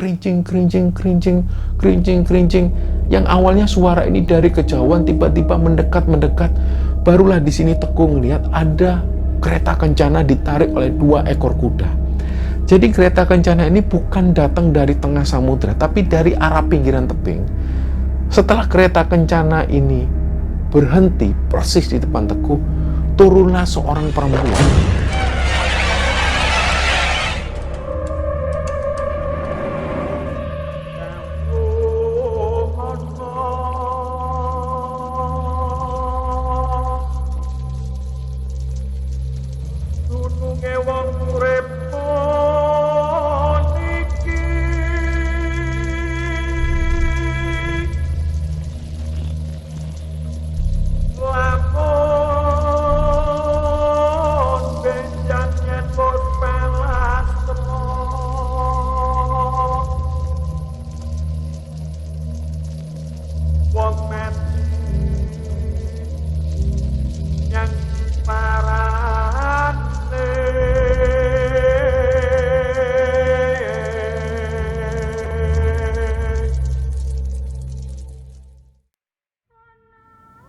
kerincing, kerincing, kerincing, kerincing, kerincing. Yang awalnya suara ini dari kejauhan tiba-tiba mendekat. Barulah di sini Teguh ngelihat ada kereta kencana ditarik oleh 2 ekor kuda. Jadi kereta kencana ini bukan datang dari tengah samudra, tapi dari arah pinggiran tebing. Setelah kereta kencana ini berhenti persis di depan Teguh, turunlah seorang perempuan.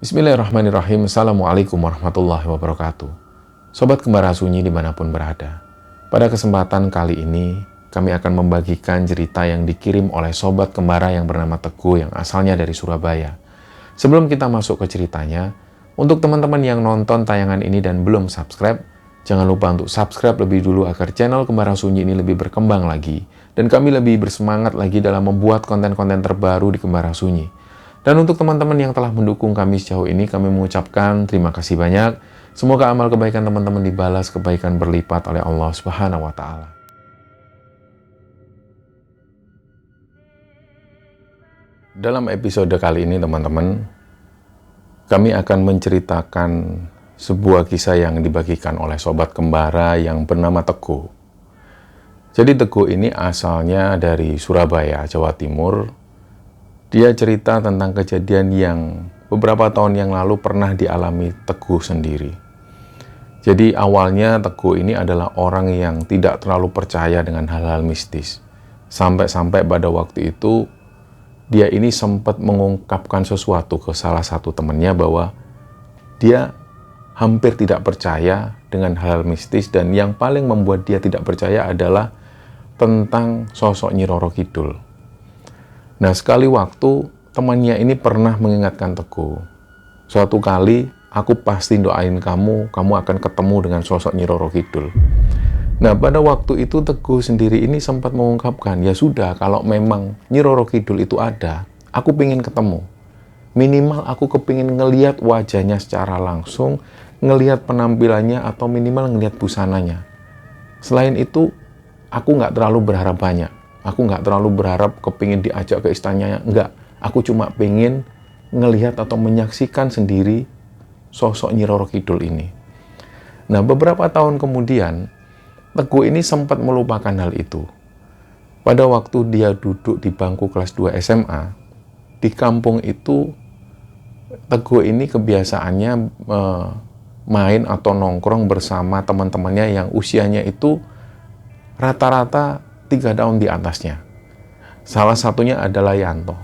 Bismillahirrahmanirrahim. Assalamualaikum warahmatullahi wabarakatuh. Sobat Kembara Sunyi dimanapun berada. Pada kesempatan kali ini, kami akan membagikan cerita yang dikirim oleh Sobat Kembara yang bernama Teguh yang asalnya dari Surabaya. Sebelum kita masuk ke ceritanya, untuk teman-teman yang nonton tayangan ini dan belum subscribe, jangan lupa untuk subscribe lebih dulu agar channel Kembara Sunyi ini lebih berkembang lagi, dan kami lebih bersemangat lagi dalam membuat konten-konten terbaru di Kembara Sunyi. Dan untuk teman-teman yang telah mendukung kami sejauh ini, kami mengucapkan terima kasih banyak. Semoga amal kebaikan teman-teman dibalas kebaikan berlipat oleh Allah Subhanahu wa Ta'ala. Dalam episode kali ini, teman-teman, kami akan menceritakan sebuah kisah yang dibagikan oleh Sobat Kembara yang bernama Teguh. Jadi Teguh ini asalnya dari Surabaya, Jawa Timur. Dia cerita tentang kejadian yang beberapa tahun yang lalu pernah dialami Teguh sendiri. Jadi awalnya Teguh ini adalah orang yang tidak terlalu percaya dengan hal-hal mistis. Sampai-sampai pada waktu itu, dia ini sempat mengungkapkan sesuatu ke salah satu temannya bahwa dia hampir tidak percaya dengan hal-hal mistis, dan yang paling membuat dia tidak percaya adalah tentang sosok Nyi Roro Kidul. Nah, sekali waktu temannya ini pernah mengingatkan Teguh, suatu kali aku pasti doain kamu akan ketemu dengan sosok Nyi Roro Kidul. Nah, pada waktu itu Teguh sendiri ini sempat mengungkapkan, ya sudah, kalau memang Nyi Roro Kidul itu ada, aku pengen ketemu. Minimal aku kepingin ngelihat wajahnya secara langsung, ngelihat penampilannya, atau minimal ngelihat busananya. Selain itu, aku nggak terlalu berharap banyak. Aku nggak terlalu berharap kepingin diajak ke istananya, enggak. Aku cuma pengen ngelihat atau menyaksikan sendiri sosok Nyi Roro Kidul ini. Nah, beberapa tahun kemudian, Teguh ini sempat melupakan hal itu. Pada waktu dia duduk di bangku kelas 2 SMA, di kampung itu, Teguh ini kebiasaannya main atau nongkrong bersama teman-temannya yang usianya itu rata-rata 3 tahun di atasnya. Salah satunya adalah Yanto.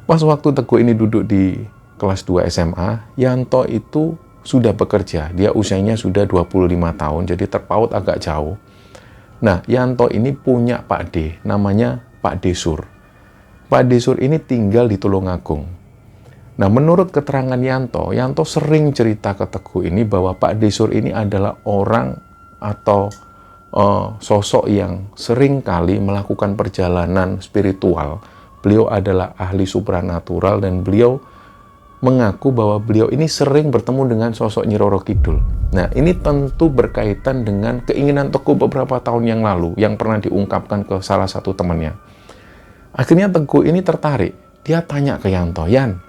Pas waktu Teguh ini duduk di kelas 2 SMA, Yanto itu sudah bekerja. Dia usianya sudah 25 tahun, jadi terpaut agak jauh. Nah, Yanto ini punya Pak D, namanya Pak Desur. Pak Desur ini tinggal di Tulungagung. Nah, menurut keterangan Yanto sering cerita ke Teguh ini bahwa Pak Desur ini adalah orang atau sosok yang sering kali melakukan perjalanan spiritual. Beliau adalah ahli supranatural dan beliau mengaku bahwa beliau ini sering bertemu dengan sosok Nyi Roro Kidul. Nah, ini tentu berkaitan dengan keinginan Teguh beberapa tahun yang lalu yang pernah diungkapkan ke salah satu temannya. Akhirnya Teguh ini tertarik. Dia tanya ke Yanto, "Yan,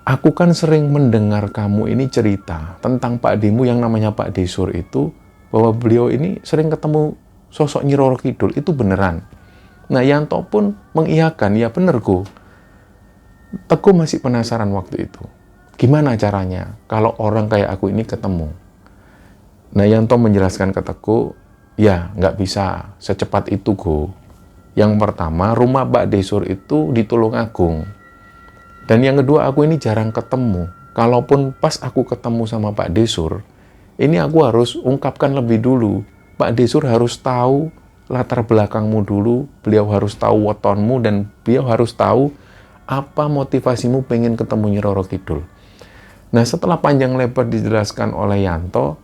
aku kan sering mendengar kamu ini cerita tentang Pak Demu yang namanya Pak Desur itu, bahwa beliau ini sering ketemu sosok Nyi Roro Kidul, itu beneran?" Nah, Yanto pun mengiyakan, "Ya bener, Go." Teguh masih penasaran waktu itu. Gimana caranya kalau orang kayak aku ini ketemu? Nah, Yanto menjelaskan ke Teguh, "Ya, nggak bisa secepat itu, Go. Yang pertama, rumah Pak Desur itu di Tulungagung. Dan yang kedua, aku ini jarang ketemu. Kalaupun pas aku ketemu sama Pak Desur, ini aku harus ungkapkan lebih dulu. Pak Desur harus tahu latar belakangmu dulu, beliau harus tahu wetonmu, dan beliau harus tahu apa motivasimu pengen ketemu Nyi Roro Kidul. Nah, setelah panjang lebar dijelaskan oleh Yanto,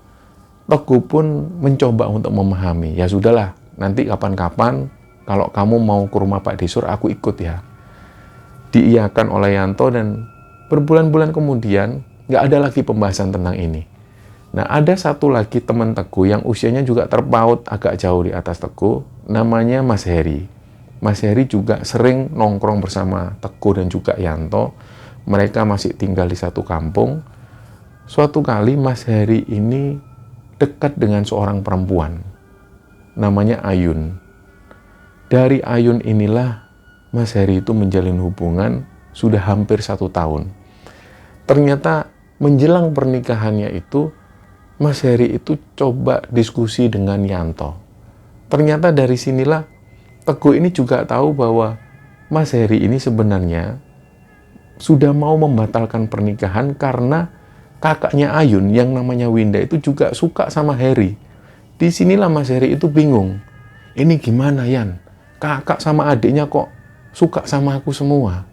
Teguh pun mencoba untuk memahami. Ya sudahlah, nanti kapan-kapan kalau kamu mau ke rumah Pak Desur, aku ikut ya. Diiyakan oleh Yanto, dan berbulan-bulan kemudian nggak ada lagi pembahasan tentang ini. Nah, ada satu lagi teman Teguh yang usianya juga terpaut agak jauh di atas Teguh, namanya Mas Heri. Mas Heri juga sering nongkrong bersama Teguh dan juga Yanto. Mereka masih tinggal di satu kampung. Suatu kali Mas Heri ini dekat dengan seorang perempuan, namanya Ayun. Dari Ayun inilah Mas Heri itu menjalin hubungan sudah hampir 1 tahun. Ternyata menjelang pernikahannya itu, Mas Heri itu coba diskusi dengan Yanto. Ternyata dari sinilah Teguh ini juga tahu bahwa Mas Heri ini sebenarnya sudah mau membatalkan pernikahan karena kakaknya Ayun yang namanya Winda itu juga suka sama Heri. Di sinilah Mas Heri itu bingung. Ini gimana, Yan? Kakak sama adiknya kok suka sama aku semua.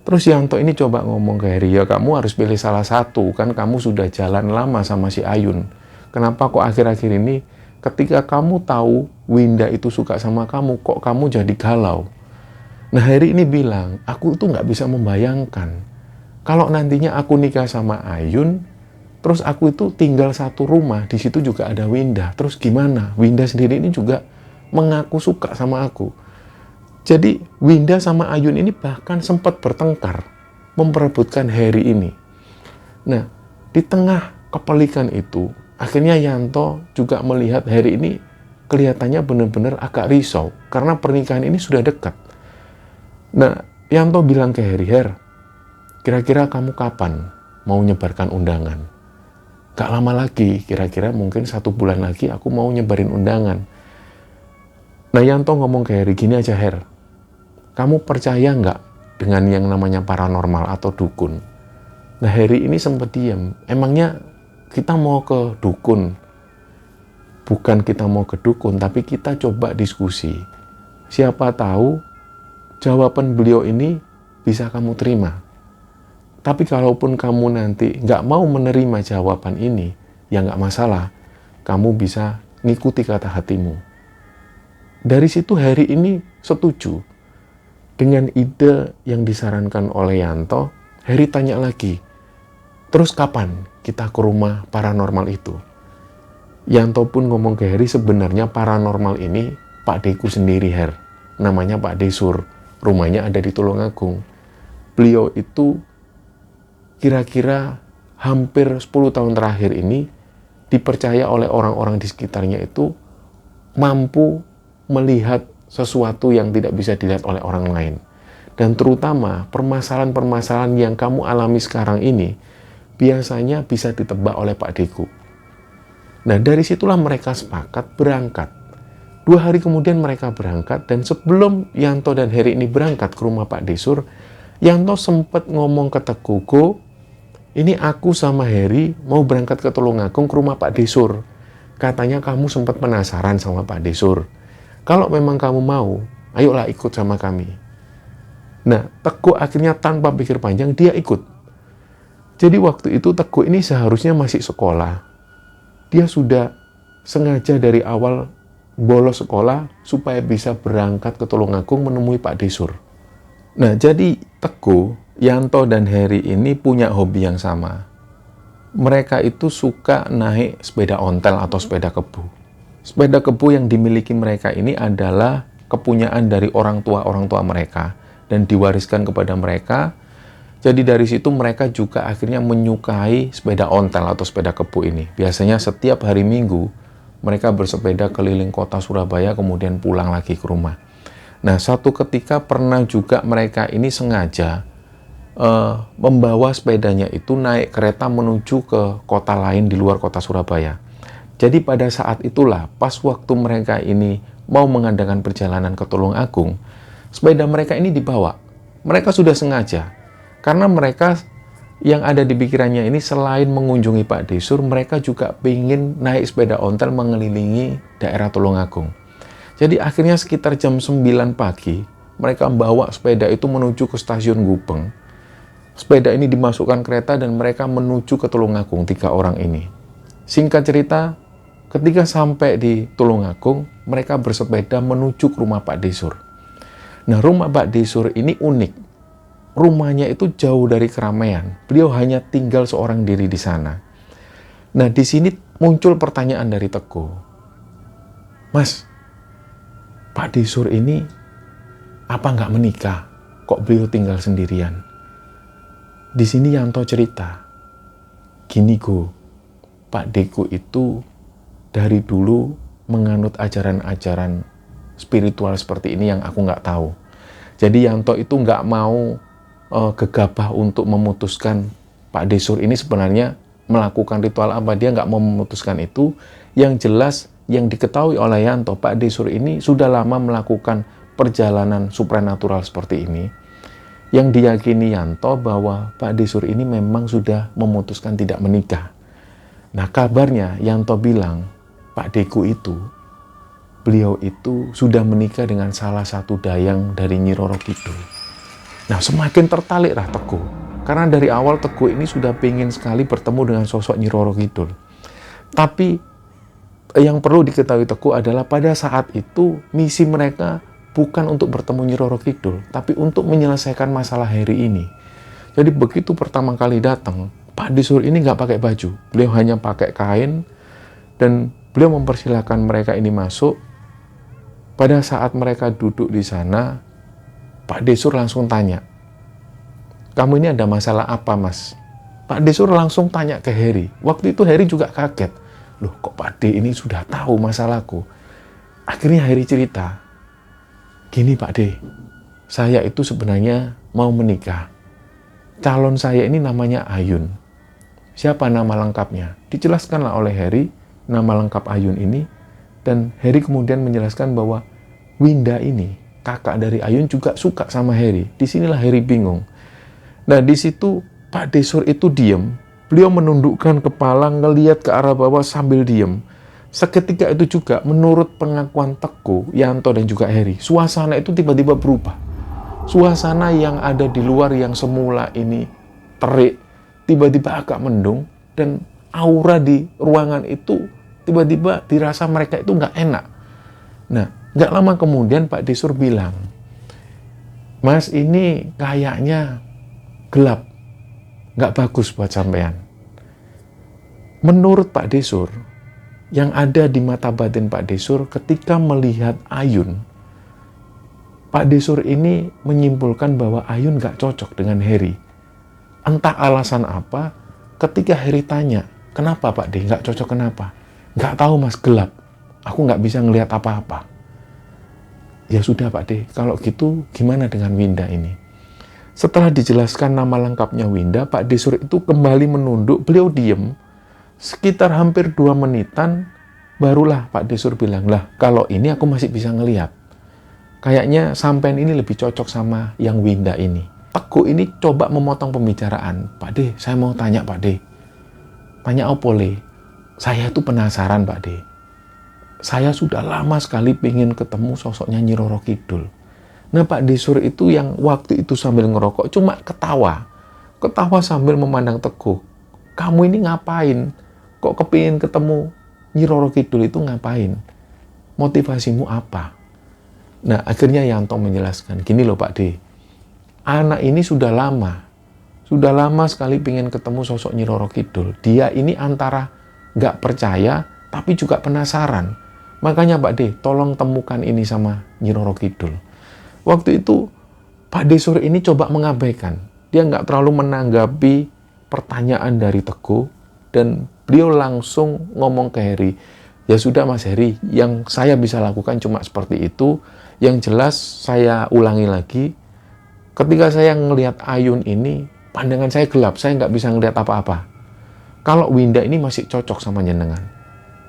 Terus Yanto ini coba ngomong ke Heri, ya kamu harus pilih salah satu, kan kamu sudah jalan lama sama si Ayun. Kenapa kok akhir-akhir ini ketika kamu tahu Winda itu suka sama kamu, kok kamu jadi galau? Nah, Heri ini bilang, aku itu nggak bisa membayangkan kalau nantinya aku nikah sama Ayun, terus aku itu tinggal satu rumah, di situ juga ada Winda. Terus gimana? Winda sendiri ini juga mengaku suka sama aku. Jadi Winda sama Ayun ini bahkan sempat bertengkar, memperebutkan Heri ini. Nah, di tengah kepelikan itu, akhirnya Yanto juga melihat Heri ini kelihatannya benar-benar agak risau, karena pernikahan ini sudah dekat. Nah, Yanto bilang ke Heri, Her, kira-kira kamu kapan mau nyebarkan undangan? Gak lama lagi, kira-kira mungkin 1 bulan lagi aku mau nyebarin undangan. Nah, Yanto ngomong ke Heri, gini aja Her, kamu percaya nggak dengan yang namanya paranormal atau dukun? Nah, Heri ini sempat diam. Emangnya kita mau ke dukun? Bukan kita mau ke dukun, tapi kita coba diskusi. Siapa tahu jawaban beliau ini bisa kamu terima. Tapi kalaupun kamu nanti nggak mau menerima jawaban ini, ya nggak masalah. Kamu bisa ngikuti kata hatimu. Dari situ Heri ini setuju. Dengan ide yang disarankan oleh Yanto, Heri tanya lagi, terus kapan kita ke rumah paranormal itu? Yanto pun ngomong ke Heri, sebenarnya paranormal ini Pak Deku sendiri, Her. Namanya Pak Desur. Rumahnya ada di Tulungagung. Beliau itu kira-kira hampir 10 tahun terakhir ini dipercaya oleh orang-orang di sekitarnya itu mampu melihat sesuatu yang tidak bisa dilihat oleh orang lain. Dan terutama permasalahan-permasalahan yang kamu alami sekarang ini biasanya bisa ditebak oleh Pak Deku. Nah, dari situlah mereka sepakat berangkat. 2 hari kemudian mereka berangkat, dan sebelum Yanto dan Heri ini berangkat ke rumah Pak Desur, Yanto sempat ngomong ke Teguh, ini aku sama Heri mau berangkat ke Tulungagung ke rumah Pak Desur. Katanya kamu sempat penasaran sama Pak Desur. Kalau memang kamu mau, ayolah ikut sama kami. Nah, Teguh akhirnya tanpa pikir panjang, dia ikut. Jadi waktu itu Teguh ini seharusnya masih sekolah. Dia sudah sengaja dari awal bolos sekolah supaya bisa berangkat ke Tulungagung menemui Pak Desur. Nah, jadi Teguh, Yanto, dan Heri ini punya hobi yang sama. Mereka itu suka naik sepeda ontel atau sepeda kebu. Sepeda kebu yang dimiliki mereka ini adalah kepunyaan dari orang tua mereka dan diwariskan kepada mereka. Jadi dari situ mereka juga akhirnya menyukai sepeda ontel atau sepeda kebu ini. Biasanya setiap hari Minggu mereka bersepeda keliling kota Surabaya kemudian pulang lagi ke rumah. Nah, satu ketika pernah juga mereka ini sengaja membawa sepedanya itu naik kereta menuju ke kota lain di luar kota Surabaya. Jadi pada saat itulah, pas waktu mereka ini mau mengadakan perjalanan ke Tulungagung, sepeda mereka ini dibawa. Mereka sudah sengaja, karena mereka yang ada di pikirannya ini selain mengunjungi Pak Desur, mereka juga ingin naik sepeda ontel mengelilingi daerah Tulungagung. Jadi akhirnya sekitar jam 9 pagi, mereka membawa sepeda itu menuju ke stasiun Gubeng. Sepeda ini dimasukkan kereta dan mereka menuju ke Tulungagung, 3 orang ini. Singkat cerita, ketika sampai di Tulungagung, mereka bersepeda menuju ke rumah Pak Desur. Nah, rumah Pak Desur ini unik. Rumahnya itu jauh dari keramaian. Beliau hanya tinggal seorang diri di sana. Nah, di sini muncul pertanyaan dari Teguh. Mas, Pak Desur ini apa nggak menikah? Kok beliau tinggal sendirian? Di sini Yanto cerita, gini Go, Pak Deku itu dari dulu menganut ajaran-ajaran spiritual seperti ini yang aku nggak tahu. Jadi Yanto itu nggak mau gegabah untuk memutuskan Pak Desur ini sebenarnya melakukan ritual apa. Dia nggak mau memutuskan itu. Yang jelas yang diketahui oleh Yanto, Pak Desur ini sudah lama melakukan perjalanan supranatural seperti ini. Yang diyakini Yanto bahwa Pak Desur ini memang sudah memutuskan tidak menikah. Nah, kabarnya Yanto bilang Pak Deku itu, beliau itu sudah menikah dengan salah satu dayang dari Nyi Roro Kidul. Nah, semakin tertaliklah Teguh. Karena dari awal Teguh ini sudah pengen sekali bertemu dengan sosok Nyi Roro Kidul. Tapi yang perlu diketahui Teguh adalah pada saat itu misi mereka bukan untuk bertemu Nyi Roro Kidul, tapi untuk menyelesaikan masalah Heri ini. Jadi begitu pertama kali datang, Pak Desur ini nggak pakai baju. Beliau hanya pakai kain dan beliau mempersilahkan mereka ini masuk. Pada saat mereka duduk di sana, Pak Desur langsung tanya, kamu ini ada masalah apa, Mas? Pak Desur langsung tanya ke Heri. Waktu itu Heri juga kaget. Loh, kok Pak D ini sudah tahu masalahku? Akhirnya Heri cerita, gini Pak D, saya itu sebenarnya mau menikah. Calon saya ini namanya Ayun. Siapa nama lengkapnya? Dijelaskanlah oleh Heri nama lengkap Ayun ini. Dan Heri kemudian menjelaskan bahwa Winda ini, kakak dari Ayun, juga suka sama Heri. Disinilah Heri bingung. Nah, di situ Pak Desur itu diam. Beliau menundukkan kepala, ngelihat ke arah bawah sambil diam. Seketika itu juga, menurut pengakuan Teguh, Yanto dan juga Heri, suasana itu tiba-tiba berubah. Suasana yang ada di luar yang semula ini terik, tiba-tiba agak mendung, dan aura di ruangan itu tiba-tiba dirasa mereka itu nggak enak. Nah, nggak lama kemudian Pak Desur bilang, Mas, ini kayaknya gelap, nggak bagus buat sampean. Menurut Pak Desur, yang ada di mata batin Pak Desur ketika melihat Ayun, Pak Desur ini menyimpulkan bahwa Ayun nggak cocok dengan Heri. Entah alasan apa, ketika Heri tanya, kenapa Pak D, nggak cocok kenapa? Nggak tahu Mas, gelap. Aku nggak bisa ngelihat apa-apa. Ya sudah Pak D, kalau gitu gimana dengan Winda ini? Setelah dijelaskan nama lengkapnya Winda, Pak Desur itu kembali menunduk, beliau diem. Sekitar hampir 2 menitan, barulah Pak Desur bilang, lah kalau ini aku masih bisa ngelihat. Kayaknya sampean ini lebih cocok sama yang Winda ini. Teguh ini coba memotong pembicaraan. Pak D, saya mau tanya Pak D. Tanya apa le? Saya itu penasaran Pak D. Saya sudah lama sekali pengen ketemu sosoknya Nyi Roro Kidul. Nah, Pak Desur itu yang waktu itu sambil ngerokok cuma ketawa. Ketawa sambil memandang Teguh. Kamu ini ngapain? Kok kepingin ketemu Nyi Roro Kidul itu ngapain? Motivasimu apa? Nah, akhirnya Yanto menjelaskan, gini loh Pak D. Anak ini sudah lama sekali pengen ketemu sosok Nyi Roro Kidul. Dia ini antara nggak percaya, tapi juga penasaran. Makanya Pak D, tolong temukan ini sama Nyi Roro Kidul. Waktu itu Pak Desur ini coba mengabaikan. Dia nggak terlalu menanggapi pertanyaan dari Teguh. Dan beliau langsung ngomong ke Heri. Ya sudah Mas Heri, yang saya bisa lakukan cuma seperti itu. Yang jelas saya ulangi lagi. Ketika saya ngelihat Ayun ini, pandangan saya gelap. Saya nggak bisa ngelihat apa-apa. Kalau Winda ini masih cocok sama jenengan.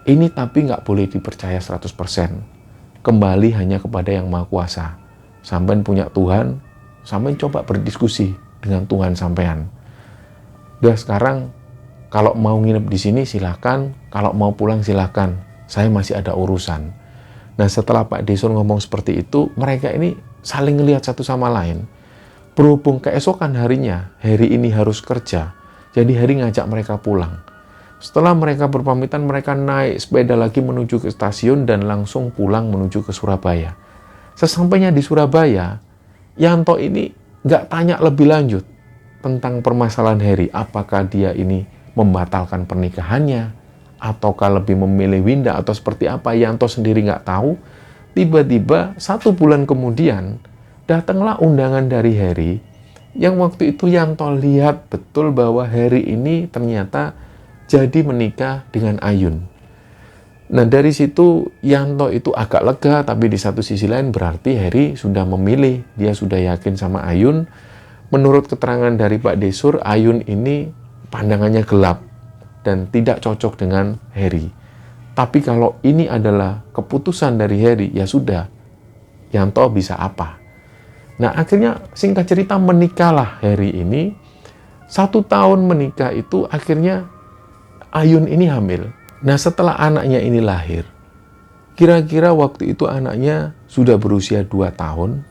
Ini tapi nggak boleh dipercaya 100%. kembali hanya kepada Yang Maha Kuasa. Sampean punya Tuhan, sampean coba berdiskusi dengan Tuhan sampean. Udah sekarang kalau mau nginep di sini silakan, kalau mau pulang silakan. Saya masih ada urusan. Nah, setelah Pak Desur ngomong seperti itu, mereka ini saling ngelihat satu sama lain. Berhubung keesokan harinya, Harry ini harus kerja. Jadi Harry ngajak mereka pulang. Setelah mereka berpamitan, mereka naik sepeda lagi menuju ke stasiun dan langsung pulang menuju ke Surabaya. Sesampainya di Surabaya, Yanto ini nggak tanya lebih lanjut tentang permasalahan Harry. Apakah dia ini membatalkan pernikahannya, ataukah lebih memilih Winda, atau seperti apa, Yanto sendiri nggak tahu. Tiba-tiba 1 bulan kemudian, datanglah undangan dari Harry, yang waktu itu Yanto lihat betul bahwa Harry ini ternyata jadi menikah dengan Ayun. Nah, dari situ Yanto itu agak lega, tapi di satu sisi lain berarti Harry sudah memilih, dia sudah yakin sama Ayun. Menurut keterangan dari Pak Desur, Ayun ini pandangannya gelap dan tidak cocok dengan Harry. Tapi kalau ini adalah keputusan dari Harry, ya sudah, Yanto bisa apa? Nah, akhirnya singkat cerita menikahlah Harry ini. 1 tahun menikah itu akhirnya Ayun ini hamil. Nah, setelah anaknya ini lahir, kira-kira waktu itu anaknya sudah berusia 2 tahun.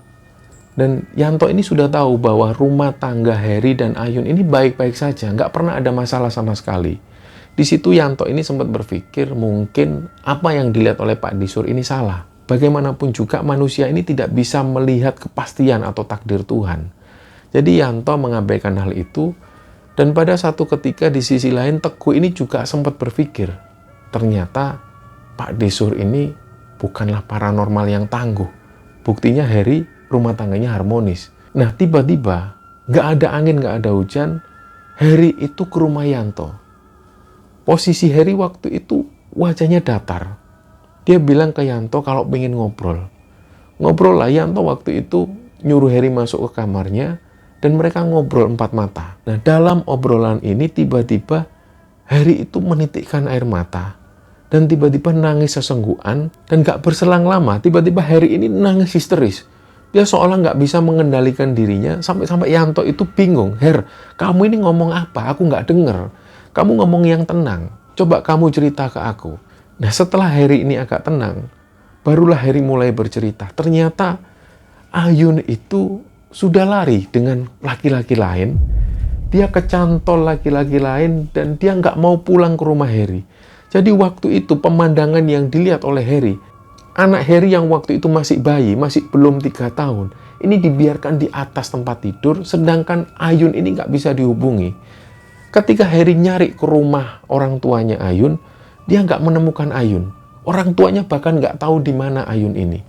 Dan Yanto ini sudah tahu bahwa rumah tangga Harry dan Ayun ini baik-baik saja, nggak pernah ada masalah sama sekali. Di situ Yanto ini sempat berpikir mungkin apa yang dilihat oleh Pak Desur ini salah. Bagaimanapun juga manusia ini tidak bisa melihat kepastian atau takdir Tuhan. Jadi Yanto mengabaikan hal itu, dan pada satu ketika di sisi lain Teguh ini juga sempat berpikir, ternyata Pak Desur ini bukanlah paranormal yang tangguh. Buktinya Harry rumah tangganya harmonis. Nah, tiba-tiba nggak ada angin, nggak ada hujan, Harry itu ke rumah Yanto. Posisi Harry waktu itu wajahnya datar. Dia bilang ke Yanto kalau pengen ngobrol. Ngobrol lah, Yanto waktu itu nyuruh Harry masuk ke kamarnya dan mereka ngobrol 4 mata. Nah, dalam obrolan ini tiba-tiba Harry itu menitikkan air mata dan tiba-tiba nangis sesenggukan, dan gak berselang lama tiba-tiba Harry ini nangis histeris. Dia seolah nggak bisa mengendalikan dirinya, sampai-sampai Yanto itu bingung. Her, kamu ini ngomong apa? Aku nggak denger. Kamu ngomong yang tenang. Coba kamu cerita ke aku. Nah, setelah Harry ini agak tenang, barulah Harry mulai bercerita. Ternyata Ayun itu sudah lari dengan laki-laki lain. Dia kecantol laki-laki lain dan dia nggak mau pulang ke rumah Harry. Jadi waktu itu pemandangan yang dilihat oleh Harry, anak Harry yang waktu itu masih bayi, masih belum 3 tahun, ini dibiarkan di atas tempat tidur, sedangkan Ayun ini nggak bisa dihubungi. Ketika Harry nyari ke rumah orang tuanya Ayun, dia nggak menemukan Ayun. Orang tuanya bahkan nggak tahu di mana Ayun ini.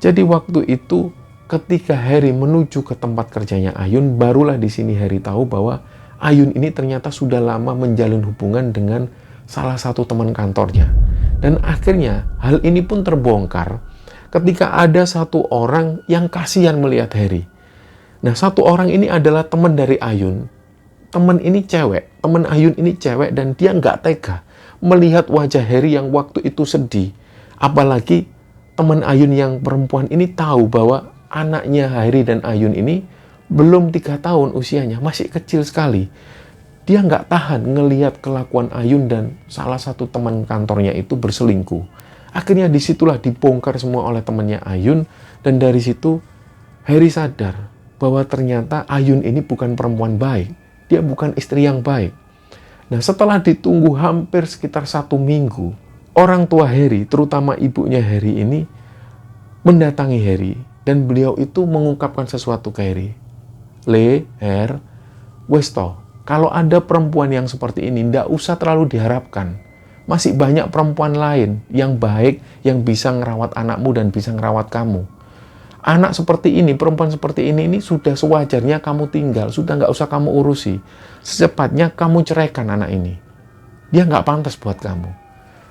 Jadi waktu itu ketika Harry menuju ke tempat kerjanya Ayun, barulah di sini Harry tahu bahwa Ayun ini ternyata sudah lama menjalin hubungan dengan salah satu teman kantornya. Dan akhirnya hal ini pun terbongkar ketika ada satu orang yang kasihan melihat Harry. Nah, satu orang ini adalah teman dari Ayun. Teman ini cewek, teman Ayun ini cewek, dan dia nggak tega melihat wajah Harry yang waktu itu sedih. Apalagi teman Ayun yang perempuan ini tahu bahwa anaknya Harry dan Ayun ini belum 3 tahun usianya, masih kecil sekali. Dia nggak tahan ngelihat kelakuan Ayun dan salah satu teman kantornya itu berselingkuh. Akhirnya disitulah dibongkar semua oleh temannya Ayun, dan dari situ Harry sadar bahwa ternyata Ayun ini bukan perempuan baik. Dia bukan istri yang baik. Nah, setelah ditunggu hampir sekitar 1 minggu, orang tua Harry, terutama ibunya Harry ini, mendatangi Harry, dan beliau itu mengungkapkan sesuatu ke Harry. Her, wes toh, kalau ada perempuan yang seperti ini, ndak usah terlalu diharapkan. Masih banyak perempuan lain yang baik, yang bisa ngerawat anakmu dan bisa ngerawat kamu. Anak seperti ini, perempuan seperti ini sudah sewajarnya kamu tinggal, sudah nggak usah kamu urusi. Secepatnya kamu ceraikan anak ini. Dia nggak pantas buat kamu.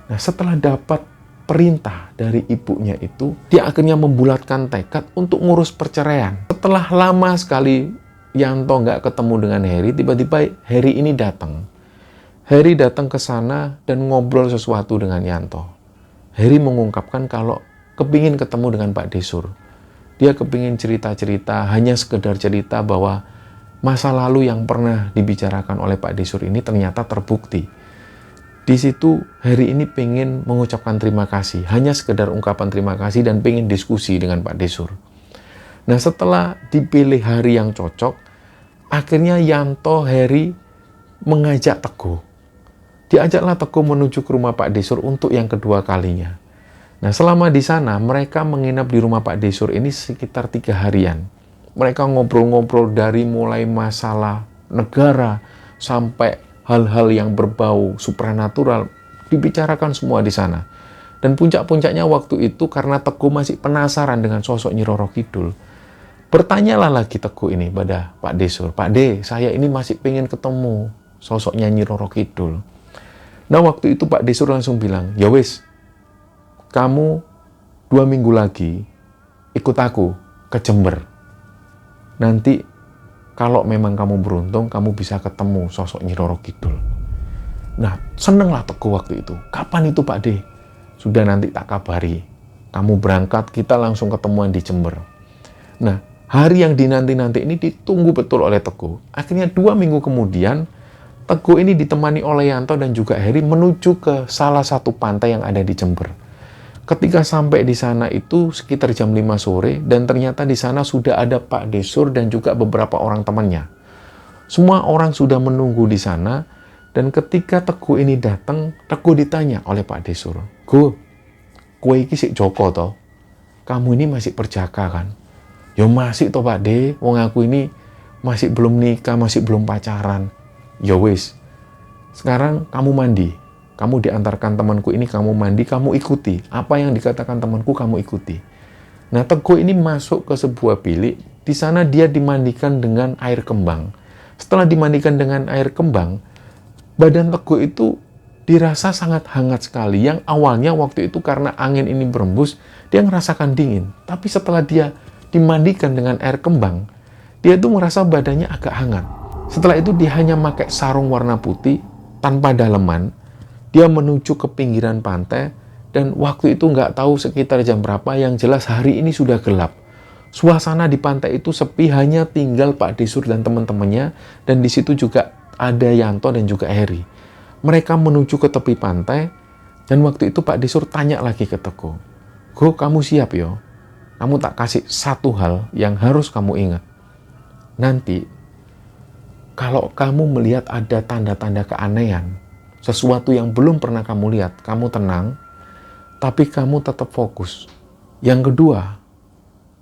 Nah, setelah dapat perintah dari ibunya itu, dia akhirnya membulatkan tekad untuk ngurus perceraian. Setelah lama sekali Yanto nggak ketemu dengan Harry, tiba-tiba Harry ini datang. Harry datang ke sana dan ngobrol sesuatu dengan Yanto. Harry mengungkapkan kalau kepingin ketemu dengan Pak Desur. Dia kepingin cerita-cerita, hanya sekedar cerita bahwa masa lalu yang pernah dibicarakan oleh Pak Desur ini ternyata terbukti. Di situ Heri ini pengen mengucapkan terima kasih, hanya sekedar ungkapan terima kasih dan pengen diskusi dengan Pak Desur. Nah, setelah dipilih hari yang cocok, akhirnya Yanto Heri mengajak Teguh. Diajaklah Teguh menuju ke rumah Pak Desur untuk yang kedua kalinya. Nah, selama di sana mereka menginap di rumah Pak Desur ini sekitar 3 harian. Mereka ngobrol-ngobrol dari mulai masalah negara sampai hal-hal yang berbau supranatural, dibicarakan semua di sana. Dan puncak-puncaknya waktu itu karena Teguh masih penasaran dengan sosok Nyi Roro Kidul. Bertanyalah lagi Teguh ini pada Pak Desur, "Pak De, saya ini masih pengen ketemu sosoknya Nyi Roro Kidul." Nah, waktu itu Pak Desur langsung bilang, "Ya wis, kamu 2 minggu lagi ikut aku ke Jember. Nanti kalau memang kamu beruntung, kamu bisa ketemu sosok Nyi Roro Kidul." Nah, senenglah Teguh waktu itu. "Kapan itu Pak De?" "Sudah, nanti tak kabari. Kamu berangkat, kita langsung ketemuan di Jember." Nah, hari yang dinanti-nanti ini ditunggu betul oleh Teguh. Akhirnya 2 minggu kemudian, Teguh ini ditemani oleh Yanto dan juga Heri menuju ke salah satu pantai yang ada di Jember. Ketika sampai di sana itu sekitar jam 5 sore, dan ternyata di sana sudah ada Pak Desur dan juga beberapa orang temannya. Semua orang sudah menunggu di sana, dan ketika Teguh ini datang, Teguh ditanya oleh Pak Desur, "Go, kowe iki sik Joko toh? Kamu ini masih perjaka kan?" "Ya masih toh Pak De, wong aku ini masih belum nikah, masih belum pacaran." "Ya wis, sekarang kamu mandi. Kamu diantarkan temanku ini, kamu mandi, kamu ikuti. Apa yang dikatakan temanku, kamu ikuti." Nah, Teguh ini masuk ke sebuah bilik. Di sana dia dimandikan dengan air kembang. Setelah dimandikan dengan air kembang, badan Teguh itu dirasa sangat hangat sekali. Yang awalnya waktu itu karena angin ini berembus, dia merasakan dingin. Tapi setelah dia dimandikan dengan air kembang, dia tuh merasa badannya agak hangat. Setelah itu dia hanya pakai sarung warna putih tanpa daleman. Dia menuju ke pinggiran pantai, dan waktu itu nggak tahu sekitar jam berapa, yang jelas hari ini sudah gelap. Suasana di pantai itu sepi, hanya tinggal Pak Desur dan teman-temannya, dan di situ juga ada Yanto dan juga Heri. Mereka menuju ke tepi pantai, dan waktu itu Pak Desur tanya lagi ke Teguh, "Go, kamu siap yo? Kamu tak kasih satu hal yang harus kamu ingat. Nanti kalau kamu melihat ada tanda-tanda keanehan, sesuatu yang belum pernah kamu lihat, kamu tenang, tapi kamu tetap fokus. Yang kedua,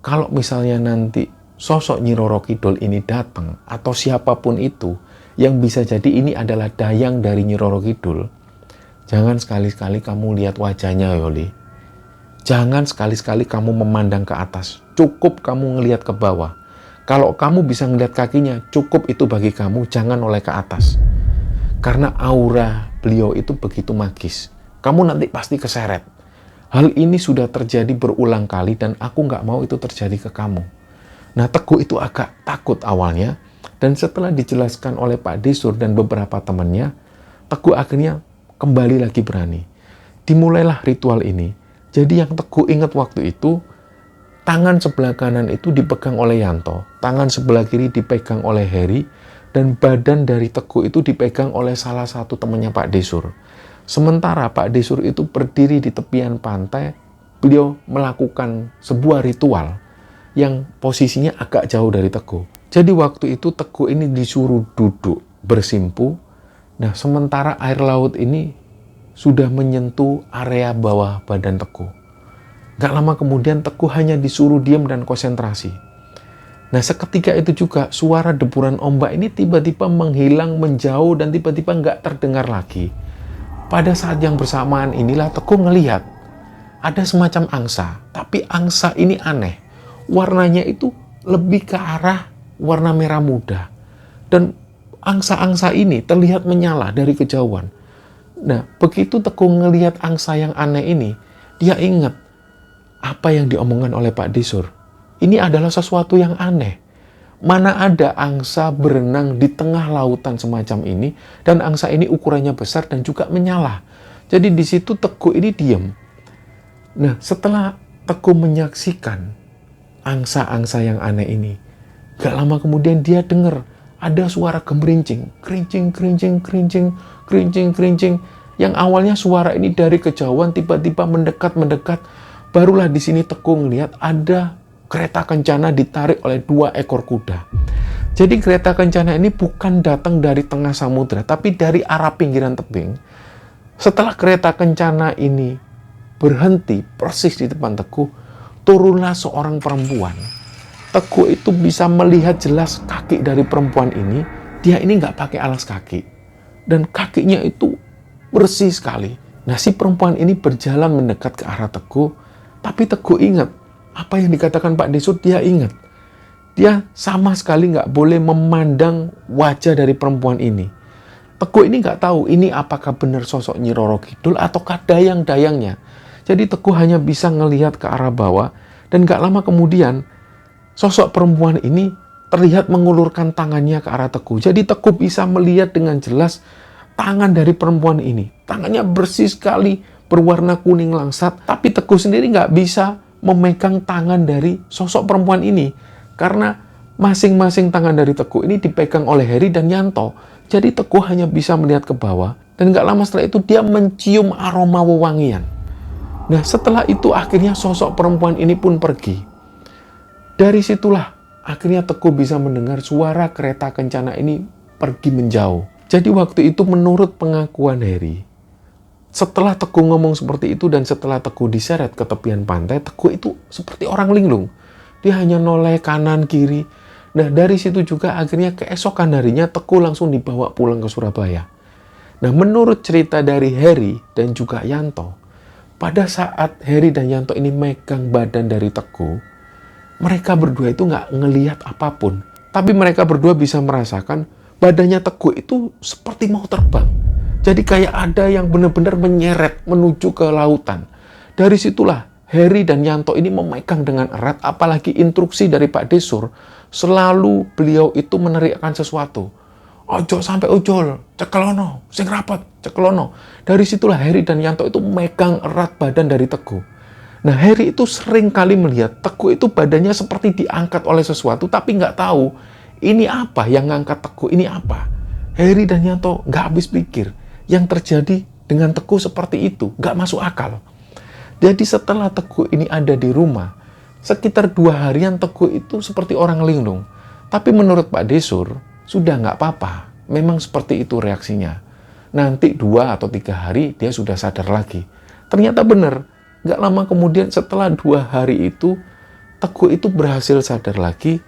kalau misalnya nanti sosok Nyi Roro Kidul ini datang, atau siapapun itu, yang bisa jadi ini adalah dayang dari Nyi Roro Kidul, jangan sekali-sekali kamu lihat wajahnya, Yoli. Jangan sekali-sekali kamu memandang ke atas, cukup kamu ngelihat ke bawah. Kalau kamu bisa ngelihat kakinya, cukup itu bagi kamu, jangan oleh ke atas. Karena aura beliau itu begitu magis. Kamu nanti pasti keseret. Hal ini sudah terjadi berulang kali dan aku nggak mau itu terjadi ke kamu." Nah, Teguh itu agak takut awalnya, dan setelah dijelaskan oleh Pak Desur dan beberapa temannya, Teguh akhirnya kembali lagi berani. Dimulailah ritual ini. Jadi yang Teguh ingat waktu itu, tangan sebelah kanan itu dipegang oleh Yanto, tangan sebelah kiri dipegang oleh Heri, dan badan dari Teguh itu dipegang oleh salah satu temannya Pak Desur. Sementara Pak Desur itu berdiri di tepian pantai, beliau melakukan sebuah ritual yang posisinya agak jauh dari Teguh. Jadi waktu itu Teguh ini disuruh duduk bersimpu. Nah, sementara air laut ini sudah menyentuh area bawah badan Teguh. Gak lama kemudian Teguh hanya disuruh diam dan konsentrasi. Nah, seketika itu juga suara deburan ombak ini tiba-tiba menghilang, menjauh, dan tiba-tiba nggak terdengar lagi. Pada saat yang bersamaan inilah Teguh ngelihat ada semacam angsa, tapi angsa ini aneh. Warnanya itu lebih ke arah warna merah muda. Dan angsa-angsa ini terlihat menyala dari kejauhan. Nah, begitu Teguh ngelihat angsa yang aneh ini, dia ingat apa yang diomongkan oleh Pak Desur. Ini adalah sesuatu yang aneh. Mana ada angsa berenang di tengah lautan semacam ini, dan angsa ini ukurannya besar dan juga menyala. Jadi di situ Teguh ini diam. Nah, setelah Teguh menyaksikan angsa-angsa yang aneh ini. Gak lama kemudian dia dengar ada suara gemerincing, kerincing, kerincing, kerincing, kerincing, kerincing. Yang awalnya suara ini dari kejauhan tiba-tiba mendekat. Barulah di sini Teguh ngelihat ada kereta kencana ditarik oleh 2 ekor kuda. Jadi kereta kencana ini bukan datang dari tengah samudra, tapi dari arah pinggiran tebing. Setelah kereta kencana ini berhenti persis di depan Teguh, turunlah seorang perempuan. Teguh itu bisa melihat jelas kaki dari perempuan ini. Dia ini nggak pakai alas kaki. Dan kakinya itu bersih sekali. Nah, si perempuan ini berjalan mendekat ke arah Teguh. Tapi Teguh ingat, apa yang dikatakan Pak Desur, dia ingat. Dia sama sekali nggak boleh memandang wajah dari perempuan ini. Teguh ini nggak tahu ini apakah benar sosok Nyi Roro Kidul ataukah dayang-dayangnya. Jadi Teguh hanya bisa ngelihat ke arah bawah. Dan nggak lama kemudian, sosok perempuan ini terlihat mengulurkan tangannya ke arah Teguh. Jadi Teguh bisa melihat dengan jelas tangan dari perempuan ini. Tangannya bersih sekali, berwarna kuning langsat. Tapi Teguh sendiri nggak bisa memegang tangan dari sosok perempuan ini. Karena masing-masing tangan dari Teguh ini dipegang oleh Heri dan Yanto. Jadi Teguh hanya bisa melihat ke bawah. Dan nggak lama setelah itu dia mencium aroma wewangian. Nah, setelah itu akhirnya sosok perempuan ini pun pergi. Dari situlah akhirnya Teguh bisa mendengar suara kereta kencana ini pergi menjauh. Jadi waktu itu menurut pengakuan Heri, setelah Teguh ngomong seperti itu dan setelah Teguh diseret ke tepian pantai, Teguh itu seperti orang linglung. Dia hanya noleh kanan kiri. Nah, dari situ juga akhirnya keesokan harinya Teguh langsung dibawa pulang ke Surabaya. Nah, menurut cerita dari Heri dan juga Yanto, pada saat Heri dan Yanto ini megang badan dari Teguh, mereka berdua itu nggak ngelihat apapun. Tapi mereka berdua bisa merasakan badannya Teguh itu seperti mau terbang. Jadi kayak ada yang benar-benar menyeret menuju ke lautan. Dari situlah Heri dan Yanto ini memegang dengan erat, apalagi instruksi dari Pak Desur, selalu beliau itu meneriakkan sesuatu. Ojo sampai ojol, cekelono, sing rapet, cekelono. Dari situlah Heri dan Yanto itu megang erat badan dari Teguh. Nah, Heri itu sering kali melihat Teguh itu badannya seperti diangkat oleh sesuatu, tapi nggak tahu ini apa yang ngangkat Teguh, ini apa. Heri dan Yanto nggak habis pikir. Yang terjadi dengan Teguh seperti itu, nggak masuk akal. Jadi setelah Teguh ini ada di rumah, sekitar 2 harian Teguh itu seperti orang linglung. Tapi menurut Pak Desur, sudah nggak apa-apa. Memang seperti itu reaksinya. Nanti 2 atau 3 hari dia sudah sadar lagi. Ternyata benar. Nggak lama kemudian setelah 2 hari itu, Teguh itu berhasil sadar lagi.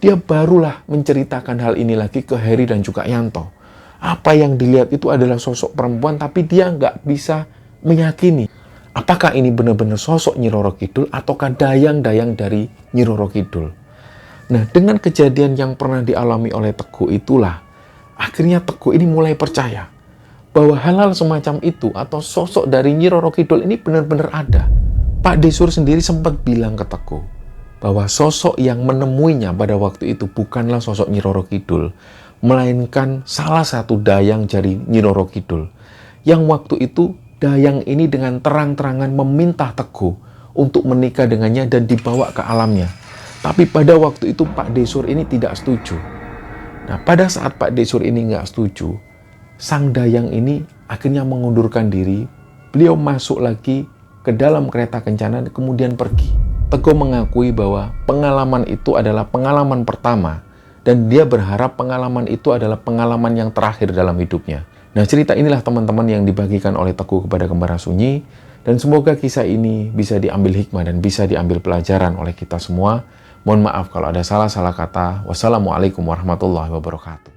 Dia barulah menceritakan hal ini lagi ke Heri dan juga Yanto. Apa yang dilihat itu adalah sosok perempuan, tapi dia nggak bisa meyakini apakah ini benar-benar sosok Nyi Roro Kidul ataukah dayang-dayang dari Nyi Roro Kidul. Nah, dengan kejadian yang pernah dialami oleh Teguh itulah, akhirnya Teguh ini mulai percaya bahwa hal-hal semacam itu atau sosok dari Nyi Roro Kidul ini benar-benar ada. Pak Desur sendiri sempat bilang ke Teguh bahwa sosok yang menemuinya pada waktu itu bukanlah sosok Nyi Roro Kidul, melainkan salah satu dayang dari Nyi Roro Kidul. Yang waktu itu dayang ini dengan terang-terangan meminta Teguh untuk menikah dengannya dan dibawa ke alamnya. Tapi pada waktu itu Pak Desur ini tidak setuju. Nah, pada saat Pak Desur ini nggak setuju, sang dayang ini akhirnya mengundurkan diri. Beliau masuk lagi ke dalam kereta kencana kemudian pergi. Teguh mengakui bahwa pengalaman itu adalah pengalaman pertama dan dia berharap pengalaman itu adalah pengalaman yang terakhir dalam hidupnya. Nah, cerita inilah teman-teman yang dibagikan oleh Teguh kepada Kembara Sunyi, dan semoga kisah ini bisa diambil hikmah dan bisa diambil pelajaran oleh kita semua. Mohon maaf kalau ada salah-salah kata. Wassalamualaikum warahmatullahi wabarakatuh.